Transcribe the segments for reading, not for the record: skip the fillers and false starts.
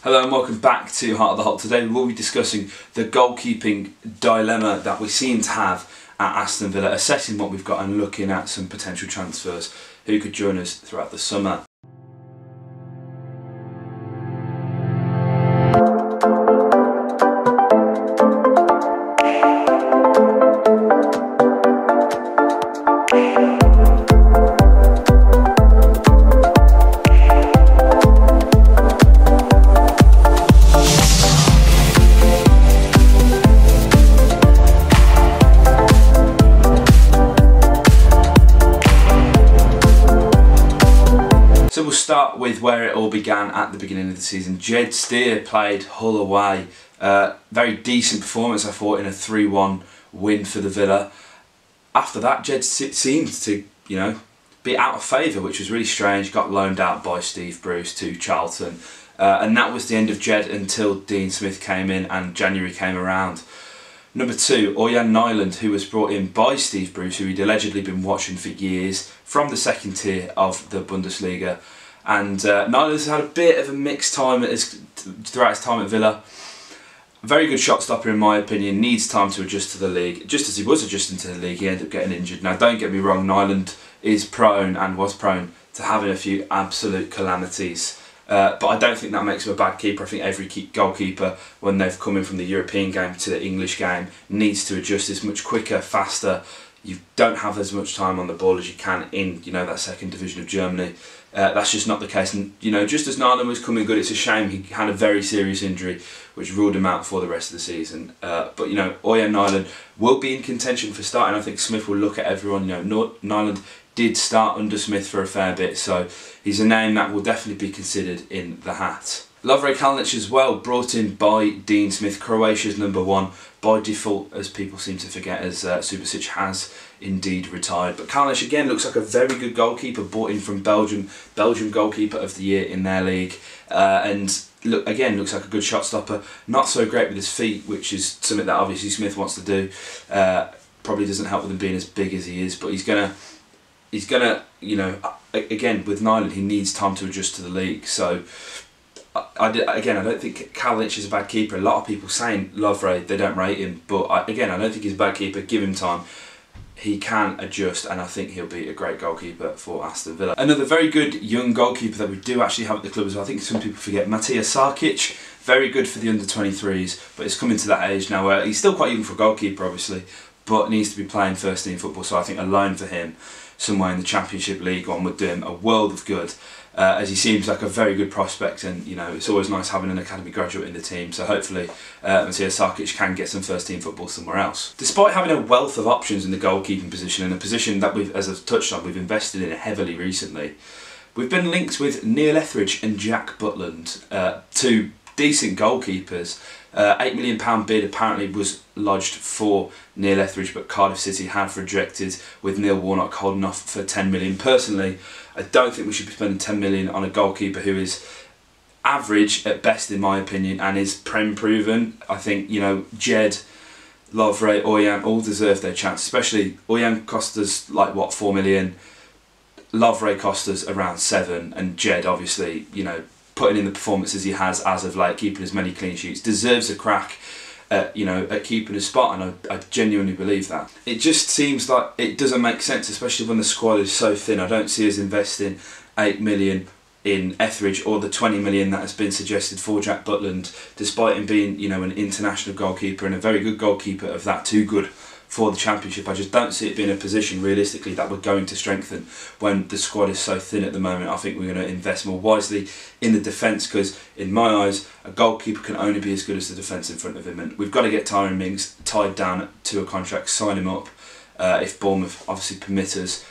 Hello and welcome back to Heart of the Holte. Today we will be discussing the goalkeeping dilemma that we seem to have at Aston Villa, assessing what we've got and looking at some potential transfers who could join us throughout the summer. So we'll start with where it all began at the beginning of the season. Steer played Hull away. Very decent performance, I thought, in a 3-1 win for the Villa. After that, seemed to, be out of favour, which was really strange. Got loaned out by Steve Bruce to Charlton. And that was the end of Jed until Dean Smith came in and January came around. Number 2, Nyland, who was brought in by Steve Bruce, who he'd allegedly been watching for years from the second tier of the Bundesliga. And Nyland's had a bit of a mixed time throughout his time at Villa. Very good shot stopper in my opinion, needs time to adjust to the league. Just as he was adjusting to the league, he ended up getting injured. Now don't get me wrong, Nyland is prone and was prone to having a few absolute calamities. But I don't think that makes him a bad keeper. I think every goalkeeper, when they've come in from the European game to the English game, needs to adjust this much quicker, faster. You don't have as much time on the ball as you can in, that second division of Germany. That's just not the case. And, just as Nyland was coming good, it's a shame he had a very serious injury which ruled him out for the rest of the season. But, Nyland will be in contention for starting. I think Smith will look at everyone. Nyland did start under Smith for a fair bit, so he's a name that will definitely be considered in the hat. Kalinic as well, brought in by Dean Smith, Croatia's number 1 by default, as people seem to forget, as Subasic has indeed retired. But Kalinic again looks like a very good goalkeeper, brought in from Belgium goalkeeper of the year in their league, and looks like a good shot stopper. Not so great with his feet, which is something that obviously Smith wants to do. Probably doesn't help with him being as big as he is, but he's gonna, again with Nyland, he needs time to adjust to the league. So I don't think Kalinic is a bad keeper. A lot of people saying Lovre, they don't rate him, but I don't think he's a bad keeper. Give him time. He can adjust, and I think he'll be a great goalkeeper for Aston Villa. Another very good young goalkeeper that we do actually have at the club as well. I think some people forget, Matija Sarkic, very good for the under-23s, but it's coming to that age now where he's still quite young for a goalkeeper, obviously, but needs to be playing first team football. So I think a loan for him somewhere in the Championship League One would do him a world of good. As he seems like a very good prospect, and it's always nice having an academy graduate in the team, so hopefully Matija Sarkic can get some first team football somewhere else. Despite having a wealth of options in the goalkeeping position, and a position that we've, as I've touched on, we've invested in heavily recently, we've been linked with Neil Etheridge and Jack Butland, two decent goalkeepers. £8 million bid apparently was lodged for Neil Etheridge, but Cardiff City have rejected, with Neil Warnock holding off for 10 million. Personally, I don't think we should be spending 10 million on a goalkeeper who is average at best in my opinion and is Prem proven. I think, Jed, Lovre, Oyan all deserve their chance, especially Oyan cost us like what, 4 million, Lovre cost us around 7, and Jed obviously, putting in the performances he has as of late, keeping as many clean sheets, deserves a crack at keeping his spot, and I genuinely believe that. It just seems like it doesn't make sense, especially when the squad is so thin. I don't see us investing 8 million in Etheridge or the 20 million that has been suggested for Jack Butland, despite him being, an international goalkeeper and a very good goalkeeper of that, too good for the Championship. I just don't see it being a position realistically that we're going to strengthen when the squad is so thin at the moment. I think we're going to invest more wisely in the defence, because in my eyes a goalkeeper can only be as good as the defence in front of him, and we've got to get Tyrone Mings tied down to a contract, sign him up if Bournemouth obviously permit us,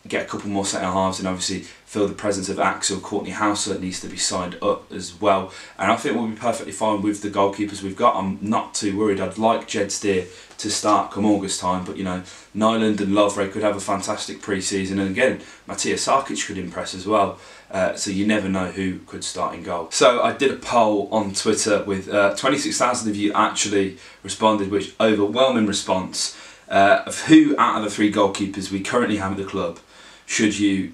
get a couple more centre halves, and obviously feel the presence of Axel. Courtney Hauser needs to be signed up as well, and I think we'll be perfectly fine with the goalkeepers we've got. I'm not too worried. I'd like Jed Steer to start come August time, but Nyland and Lovre could have a fantastic pre-season, and again Matija Sarkic could impress as well, so you never know who could start in goal. So I did a poll on Twitter with 26,000 of you actually responded, which overwhelming response of who out of the 3 goalkeepers we currently have at the club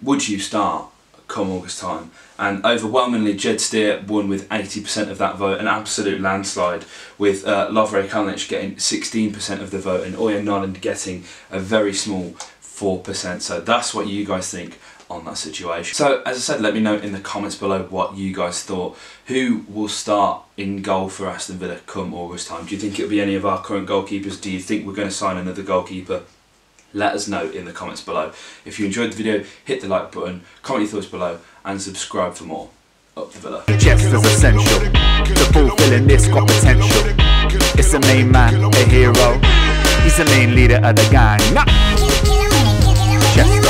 would you start come August time. And overwhelmingly, Jed Steer won with 80% of that vote, an absolute landslide, with Lovre Kalinic getting 16% of the vote and Oya Nyland getting a very small 4%. So that's what you guys think on that situation. So as I said, let me know in the comments below what you guys thought. Who will start in goal for Aston Villa come August time? Do you think it'll be any of our current goalkeepers? Do you think we're going to sign another goalkeeper? Let us know in the comments below. If you enjoyed the video, hit the like button, comment your thoughts below, and subscribe for more. Up the Villa. Just as essential to fulfilling this got potential. It's a main man, a hero. He's the main leader of the gang. Chester.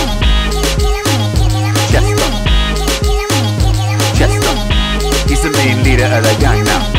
Chester. Chester. He's the main leader of the gang now.